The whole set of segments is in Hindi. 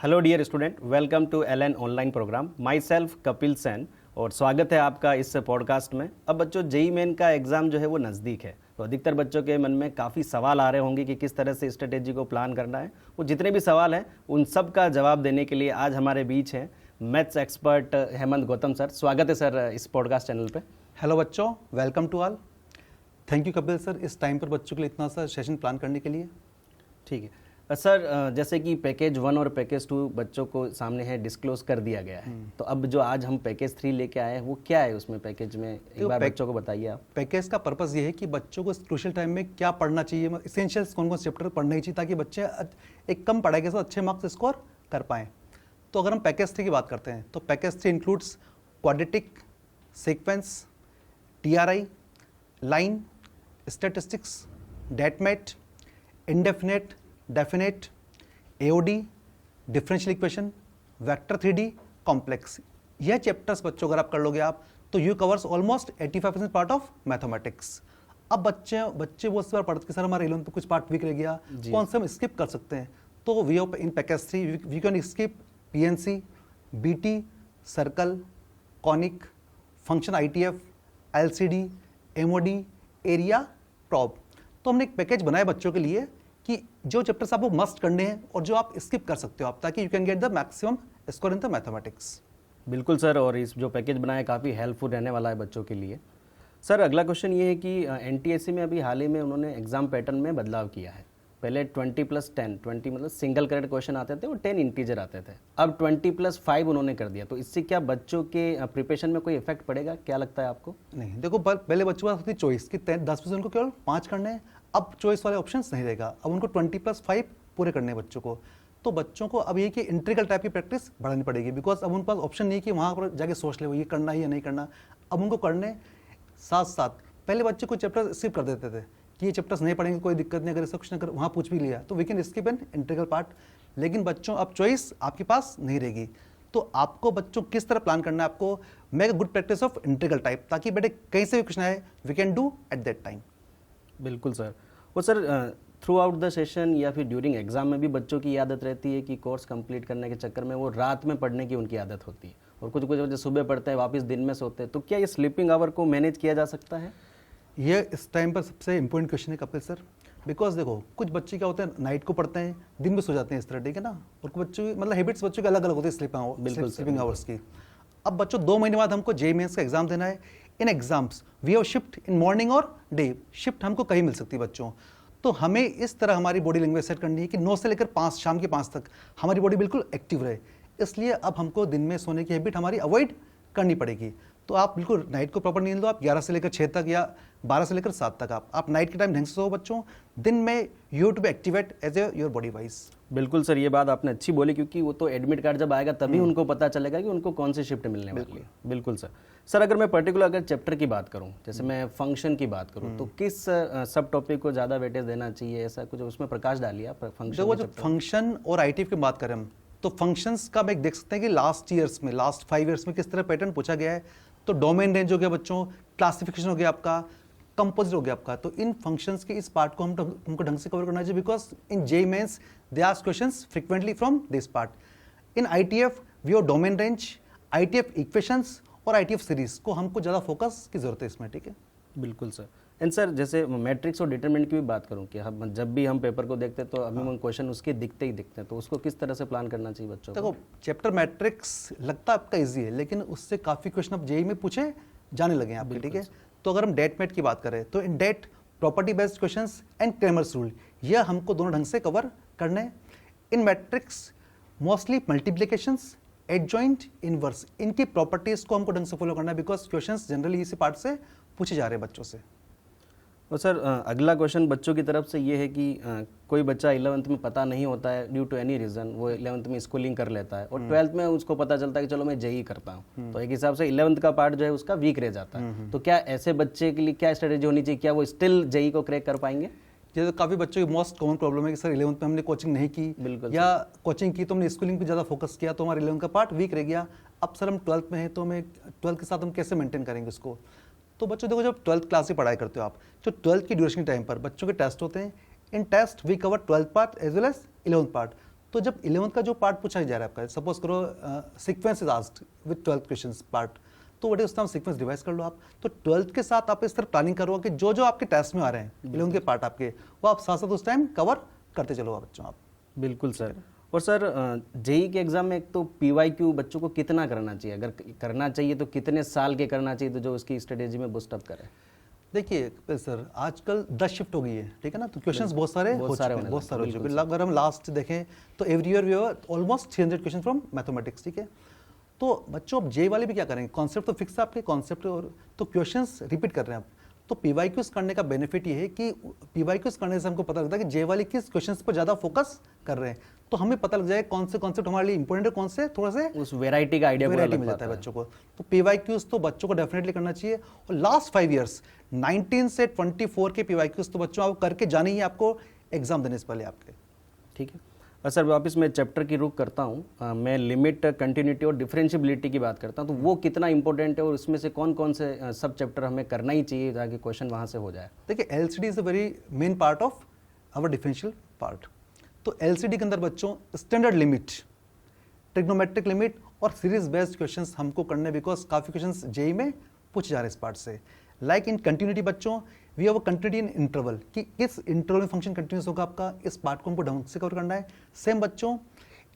Hello dear student, welcome to LN online programme. My self Kapil Sen और स्वागत है आपका इस पॉडकास्ट में। अब बच्चों, जेई मेन का एग्ज़ाम जो है वो नज़दीक है, तो अधिकतर बच्चों के मन में काफ़ी सवाल आ रहे होंगे कि किस तरह से स्ट्रेटेजी को प्लान करना है। वो जितने भी सवाल हैं उन सब का जवाब देने के लिए आज हमारे बीच हैं maths expert Hemant Gautam sir. स्वागत है सर इस पॉडकास्ट चैनल पे। हेलो बच्चों, welcome to all. Thank you Kapil sir इस टाइम पर बच्चों के लिए इतना सा सेशन प्लान करने के लिए। ठीक है सर, जैसे कि पैकेज 1 और पैकेज 2 बच्चों को सामने है, डिस्क्लोज कर दिया गया है, तो अब जो आज हम पैकेज 3 लेके आए हैं वो क्या है उसमें पैकेज में, एक बार बच्चों को बताइए आप। पैकेज का पर्पस ये है कि बच्चों को इस क्रूशियल टाइम में क्या पढ़ना चाहिए, इसेंशियल्स कौन कौन से चैप्टर पढ़ने चाहिए ताकि बच्चे एक कम पढ़ाई के साथ अच्छे मार्क्स स्कोर कर पाएँ। तो अगर हम पैकेज 3 की बात करते हैं तो package 3 includes quadratic, sequence, TRI, line, statistics, डेटमेट, indefinite, definite, AOD, differential equation, vector 3D, complex. यह चैप्टर्स बच्चों अगर आप कर लोगे आप तो you covers almost 85% part of mathematics. अब बच्चे वो बार पढ़ते कि सर हमारे 11th में कुछ पार्ट वीक रह गया, कौन से हम स्किप कर सकते हैं। तो we in package 3 we can skip PNC, BT, circle, conic, function ITF, LCD, MOD, area, prob. तो हमने एक पैकेज बनाया बच्चों के लिए कि जो चैप्टर्स आपको मस्ट करने हैं और जो आप स्किप कर सकते हो आप, ताकि you can get the maximum score in the mathematics. बिल्कुल सर, और इस जो पैकेज बनाया काफ़ी हेल्पफुल रहने वाला है बच्चों के लिए। सर अगला क्वेश्चन ये है कि NTSC में अभी हाल ही में उन्होंने एग्जाम पैटर्न में बदलाव किया है। पहले 20+10, 20 मतलब सिंगल करेक्ट क्वेश्चन आते थे और 10 इंटीजर आते थे, अब 20+5 उन्होंने कर दिया। तो इससे क्या बच्चों के प्रिपरेशन में कोई इफेक्ट पड़ेगा, क्या लगता है आपको? नहीं, देखो पहले बच्चों के पास होती चॉइस कि 10% उनको केवल 5 करने हैं, अब चॉइस वाले ऑप्शंस नहीं रहेगा, अब उनको 20+5 पूरे करने हैं बच्चों को। तो बच्चों को अब ये कि इंट्रीगल टाइप की प्रैक्टिस बढ़ानी पड़ेगी, बिकॉज अब उनके पास ऑप्शन नहीं है कि वहाँ पर जाके सोच ले वो ये करना है या नहीं करना। अब उनको करने साथ साथ पहले बच्चे कोई चैप्टर स्किप कर देते थे कि ये चैप्टर्स नहीं पढ़ेंगे कोई दिक्कत नहीं, अगर इसका क्वेश्चन अगर वहाँ पूछ भी लिया तो we can skip an integral part. लेकिन बच्चों अब चॉइस आपके पास नहीं रहेगी, तो आपको बच्चों किस तरह प्लान करना है, आपको make a good practice of integral type, ताकि बेटे कहीं से भी क्वेश्चन आए we can do at that time. बिल्कुल सर। वो sir throughout the session या फिर ड्यूरिंग एग्जाम में भी बच्चों की आदत रहती है कि कोर्स कंप्लीट करने के चक्कर में वो रात में पढ़ने की उनकी आदत होती है, और कुछ बच्चे सुबह पढ़ते हैं वापस दिन में सोते हैं। तो क्या ये स्लीपिंग आवर को मैनेज किया जा सकता है? ये इस टाइम पर सबसे इंपॉर्टेंट क्वेश्चन है कपिल सर, बिकॉज देखो कुछ बच्चे क्या होते हैं नाइट को पढ़ते हैं, दिन में सो जाते हैं इस तरह, ठीक है ना। और कुछ बच्चों की मतलब हैबिट्स बच्चों के अलग अलग होती है स्लीपिंग आवर्स की। अब बच्चों 2 महीने बाद हमको JEE मेंस का एग्जाम देना है। In exams we have shift in morning और डे, शिफ्ट हमको कहीं मिल सकती है बच्चों। तो हमें इस तरह हमारी बॉडी लैंग्वेज सेट करनी है कि 9 से लेकर 5 शाम के 5 तक हमारी बॉडी बिल्कुल एक्टिव रहे। इसलिए अब हमको दिन में सोने की हैबिट हमारी अवॉइड करनी पड़ेगी। तो आप बिल्कुल नाइट को प्रॉपर नींद लो, आप 11 से लेकर 6 तक या 12 से लेकर 7 तक आप नाइट के टाइम ढंग से सो बच्चों। दिन में you to be activate as a your body wise. बिल्कुल सर, ये बात आपने अच्छी बोली, क्योंकि वो तो एडमिट कार्ड जब आएगा तभी उनको पता चलेगा कि उनको कौन सी शिफ्ट मिलने वाली है। बिल्कुल सर। सर अगर मैं पर्टिकुलर अगर चैप्टर की बात करूं, जैसे मैं फंक्शन की बात करूं, तो किस सब टॉपिक को ज़्यादा वेटेज देना चाहिए, ऐसा कुछ उसमें प्रकाश डालिए आप। फंक्शन देखो जो फंक्शन और ITF की बात करें हम, तो फंक्शंस का हम देख सकते हैं कि लास्ट 5 ईयर्स में किस तरह पैटर्न पूछा गया है। तो डोमेन रेंज हो गया बच्चों, क्लासिफिकेशन हो गया आपका, कंपोजिट हो गया आपका। तो इन फंक्शंस के इस पार्ट को हमको ढंग से कवर करना चाहिए, because in JEE Mains they ask questions frequently from this part. In ITF we have domain range, ITF equations और ITF सीरीज को हमको ज़्यादा फोकस की जरूरत है इसमें, ठीक है। बिल्कुल सर। एंड सर जैसे मैट्रिक्स और डिटरमिनेंट की भी बात करूं कि हम जब भी हम पेपर को देखते हैं तो अभी क्वेश्चन उसके दिखते ही दिखते हैं, तो उसको किस तरह से प्लान करना चाहिए बच्चों को? देखो चैप्टर मैट्रिक्स लगता है आपका इजी है, लेकिन उससे काफ़ी क्वेश्चन अब JEE में पूछे जाने लगे हैं आपके, ठीक है। तो अगर हम डेट की बात करें तो in det property based questions and Cramer's rule, यह हमको दोनों ढंग से कवर करने। In matrix mostly multiplications, adjoint, inverse, इनकी प्रॉपर्टीज को हमको ढंग से फॉलो करना है, बिकॉज क्वेश्चंस जनरली इसी पार्ट से पूछे जा रहे हैं बच्चों से। और सर अगला क्वेश्चन बच्चों की तरफ से ये है कि कोई बच्चा 11th में पता नहीं होता है ड्यू टू एनी रीज़न, वो 11th में स्कूलिंग कर लेता है और 12th में उसको पता चलता है कि चलो मैं JEE करता हूँ, तो एक हिसाब से 11th का पार्ट जो है उसका वीक रह जाता है। तो क्या ऐसे बच्चे के लिए क्या स्ट्रेटेजी होनी चाहिए, क्या वो स्टिल JEE को क्रैक कर पाएंगे? जैसे काफ़ी बच्चों की मोस्ट कॉमन प्रॉब्लम है कि सर 11th में हमने कोचिंग नहीं की, बिल्कुल, या कोचिंग की तो हमने स्कूलिंग पे ज़्यादा फोकस किया तो हमारा 11th का पार्ट वीक रह गया। अब सर हम 12th में हैं तो हमें 12th के साथ हम कैसे मेंटेन करेंगे उसको। तो बच्चों देखो जब 12th क्लास की पढ़ाई करते हो आप, जो 12th की ड्यूरेशन के टाइम पर बच्चों के टेस्ट होते हैं, in test we cover 12th part as well as 11th part. तो जब 11th का जो पार्ट पूछा जा रहा है आपका, सपोज करो sequence is asked with 12th questions part, तो व्हाट इज सीक्वेंस रिवाइज कर लो आप। तो 12th के साथ आप इस तरह प्लानिंग करो कि जो जो आपके टेस्ट में आ रहे हैं 11th के पार्ट आपके, वो आप साथ साथ उस टाइम कवर करते चलो बच्चों आप। बिल्कुल सर। और सर जेई के एग्जाम में एक तो पीवाईक्यू बच्चों को कितना करना चाहिए, अगर करना चाहिए तो कितने साल के करना चाहिए, तो जो उसकी स्ट्रेटेजी में बूस्टअप करे? देखिए सर, आजकल 10 शिफ्ट हो गई है, ठीक है ना, तो क्वेश्चंस बहुत सारे हो चुके हैं। अगर हम लास्ट देखें तो every year we have almost 300 question from mathematics, ठीक है। तो बच्चों अब जे वाले भी क्या करेंगे, कॉन्सेप्ट तो फिक्स है आपके, कॉन्सेप्ट और तो क्वेश्चंस रिपीट कर रहे हैं आप। तो पीवाईक्यूज करने का बेनिफिट ये है कि पीवाईक्यूज करने से हमको पता लगता है कि जे वाले किस क्वेश्चंस पर ज़्यादा फोकस कर रहे हैं, तो हमें पता लग जाए कौन से कॉन्सेप्ट हमारे लिए इंपॉर्टेंट है, कौन से थोड़ा से उस वेराइटी का आइडिया मिल जाता है बच्चों को। तो पीवाईक्यूज तो बच्चों को डेफिनेटली करना चाहिए। और लास्ट 5 ईयर्स 19 से 24 के पीवाईक्यूज तो बच्चों आप करके जाने ही आपको एग्जाम देने से पहले आपके, ठीक है। और सर वापस मैं चैप्टर की रुख करता हूँ, मैं लिमिट, कंटिन्यूटी और डिफरेंशियबिलिटी की बात करता हूँ, तो वो कितना इंपॉर्टेंट है और उसमें से कौन कौन से सब चैप्टर हमें करना ही चाहिए ताकि क्वेश्चन वहाँ से हो जाए? देखिए LCD is a very main part of our differential part. तो एलसीडी के अंदर बच्चों स्टैंडर्ड लिमिट, ट्रिग्नोमेट्रिक लिमिट और सीरीज बेस्ड क्वेश्चंस हमको करने, बिकॉज काफ़ी क्वेश्चंस जेई में पूछे जा रहे हैं इस पार्ट से। लाइक इन कंटिन्यूटी बच्चों we have a continuity in interval, कि किस इंटरवल में फंक्शन कंटिन्यूस होगा आपका, इस पार्ट को हमको ढंग से कवर करना है। सेम बच्चों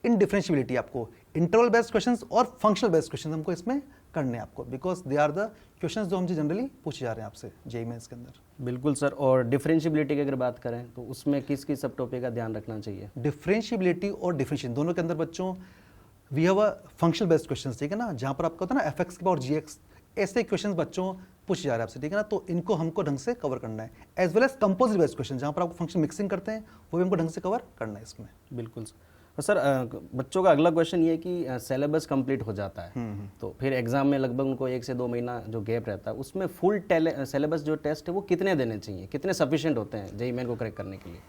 इन डिफरेंशियबिलिटी आपको इंटरवल बेस्ड क्वेश्चंस और फंक्शनल बेस्ड क्वेश्चंस हमको इसमें करने हैं आपको, because they are the questions जो हमसे जनरली पूछे जा रहे हैं आपसे जेईई मेंस के अंदर। बिल्कुल सर। और डिफरेंशियबिलिटी की अगर बात करें तो उसमें किस किस सब टॉपिक का ध्यान रखना चाहिए? डिफरेंशियबिलिटी और डिफरेंशिएशन दोनों के अंदर बच्चों we have a functional based questions, ठीक है ना, जहाँ पर आपका होता है ना एफ एक्स की पावर जी एक्स, ऐसे क्वेश्चंस बच्चों पूछे जा रहे हैं आपसे, ठीक है ना। तो इनको हमको ढंग से कवर करना है, as well as composite based question जहाँ पर आपको फंक्शन मिक्सिंग करते हैं, वो भी हमको ढंग से कवर करना है इसमें। बिल्कुल सर। बच्चों का अगला क्वेश्चन ये है कि सिलेबस कंप्लीट हो जाता है तो फिर एग्जाम में लगभग उनको 1 से 2 महीना जो गैप रहता है, उसमें फुल सिलेबस जो टेस्ट है वो कितने देने चाहिए, कितने सफिशिएंट होते हैं जेईई मेन को क्रैक करने के लिए?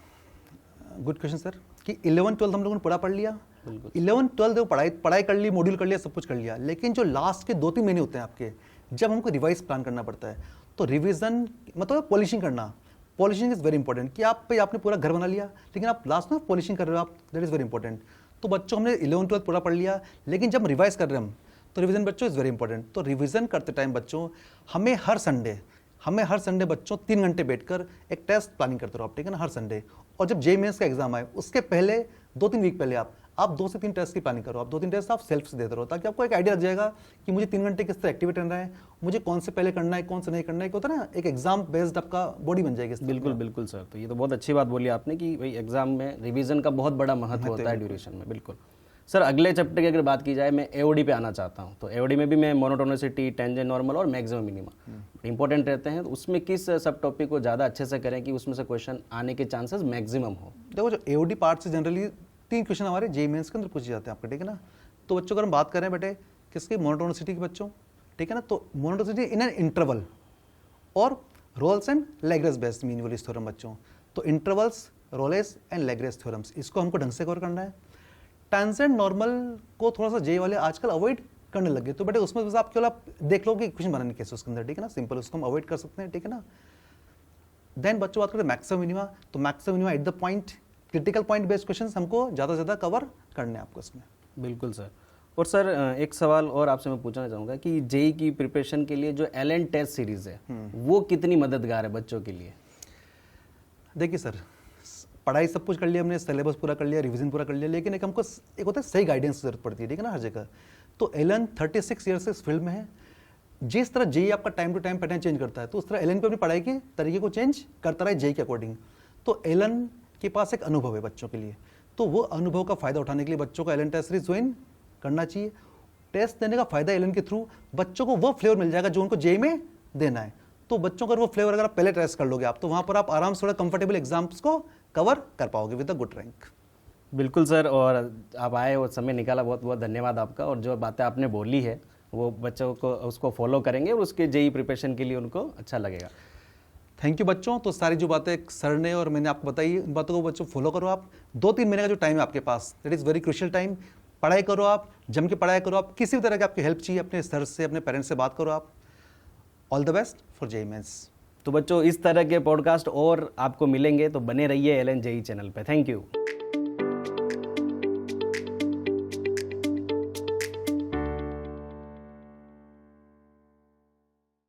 Good question sir. कि 11-12 हम लोगों ने पूरा पढ़ लिया, 11-12 देखो पढ़ाई कर ली, मॉड्यूल कर लिया, सब कुछ कर लिया, लेकिन जो लास्ट के 2-3 महीने होते हैं आपके, जब हमको रिवाइज प्लान करना पड़ता है, तो रिवीजन मतलब पॉलिशिंग करना, पॉलिशिंग इज वेरी इंपॉर्टेंट। कि आपने पूरा घर बना लिया लेकिन आप लास्ट में पॉलिशिंग कर रहे हो आप, दैट इज वेरी इंपॉर्टेंट। तो बच्चों हमने 11-12 पूरा पढ़ लिया, लेकिन जब रिवाइज कर रहे हैं हम, तो रिवीजन बच्चों इज वेरी इंपॉर्टेंट। तो रिवीजन करते टाइम बच्चों हमें हर संडे बच्चों 3 घंटे बैठकर एक टेस्ट प्लानिंग करते रहो आप, ठीक है ना, हर संडे। और जब जेईई मेंस का एग्जाम आए उसके पहले 2-3 वीक पहले आप 2 से 3 टेस्ट की प्लानिंग करो, आप 2-3 टेस्ट आप सेल्फ से देते रहो, ताकि आपको एक आइडिया लग जाएगा कि मुझे 3 घंटे किस तरह एक्टिवेट रहना है, मुझे कौन से पहले करना है, कौन से नहीं करना है, होता है ना, एक एग्जाम बेस्ड आपका बॉडी बन जाएगी। बिल्कुल सर। तो ये तो बहुत अच्छी बात बोली आपने कि भाई एग्जाम में रिवीजन का बहुत बड़ा महत्व होता है ड्यूरेशन में। बिल्कुल सर। अगले चैप्टर की अगर बात की जाए, मैं एओडी पे आना चाहता हूँ। तो एओडी में भी मैं मोनोटोनिसिटी, टेंजेंट नॉर्मल और मैक्सिमम मिनिमा इंपॉर्टेंट रहते हैं, तो उसमें किस सब टॉपिक को ज़्यादा अच्छे से करें कि उसमें से क्वेश्चन आने के चांसेस मैक्सिमम हो? देखो जो एओडी पार्ट से जनरली 3 क्वेश्चन हमारे जेईई मेंस के अंदर पूछे जाते हैं आपके, ठीक है ना। तो बच्चों अगर हम बात करें बेटे किसकी, मोनोटोनिसिटी के बच्चों, ठीक है ना, तो मोनोटोनिसिटी इन एन इंटरवल और Rolle's and Lagrange based mean वाली थ्योरम बच्चों। तो intervals, Rolle's and Lagrange theorems, इसको हमको ढंग से कवर करना है। टेंजेंट नॉर्मल को थोड़ा सा जेईई वाले आजकल अवॉइड करने लगे, तो बेटे उसमें बस आप केवल आप देख लो कि क्वेश्चन बनाने कैसे उसके अंदर, ठीक है ना, सिंपल, उसको हम अवॉइड कर सकते हैं, ठीक है ना। देन बच्चों बात करते हैं मैक्सिमम मिनिमा, तो maximum minima at the point, critical point based questions हमको ज़्यादा से ज़्यादा कवर करने हैं आपको इसमें। बिल्कुल सर। और सर एक सवाल और आपसे मैं पूछना चाहूँगा कि जेईई की प्रिपरेशन के लिए जो एलन टेस्ट सीरीज़ है वो कितनी मददगार है बच्चों के लिए? देखिए सर, पढ़ाई सब कुछ कर लिया हमने, सिलेबस पूरा कर लिया, रिवीजन पूरा कर लिया, लेकिन एक हमको एक होता है सही गाइडेंस की जरूरत पड़ती है, ठीक है ना, हर जगह। तो एलन 36 ईयर से इस फील्ड में है। जिस तरह जेईई आपका time to time pattern change करता है, तो उस तरह एलन भी अपनी पढ़ाई के तरीके को चेंज करता रहा जेईई के अकॉर्डिंग। तो एलन के पास एक अनुभव है बच्चों के लिए, तो वो अनुभव का फायदा उठाने के लिए बच्चों को एलन टेस्ट सीरीज ज्वाइन करना चाहिए। टेस्ट देने का फायदा एलन के थ्रू बच्चों को वो फ्लेवर मिल जाएगा जो उनको जेईई में देना है। तो बच्चों का वो फ्लेवर अगर आप पहले टेस्ट कर लोगे आप, तो वहाँ पर आप आराम से थोड़ा कंफर्टेबल एग्जाम्स को कवर कर पाओगे विद अ गुड रैंक। बिल्कुल सर। और आप आए और समय निकाला, बहुत बहुत धन्यवाद आपका। और जो बातें आपने बोली है वो बच्चों को उसको फॉलो करेंगे और उसके जेईई प्रिपरेशन के लिए उनको अच्छा लगेगा। थैंक यू बच्चों। तो सारी जो बातें सर ने और मैंने आपको बताई, इन बातों को बच्चों फॉलो करो आप। 2-3 महीने का जो टाइम है आपके पास, that is very crucial time. पढ़ाई करो आप, जम के पढ़ाई करो आप। किसी भी तरह की आपकी हेल्प चाहिए अपने सर से, अपने पेरेंट्स से बात करो आप। All the best for JEE Mains. तो बच्चों इस तरह के पॉडकास्ट और आपको मिलेंगे, तो बने रहिए एलन जेईई चैनल पे। Thank you.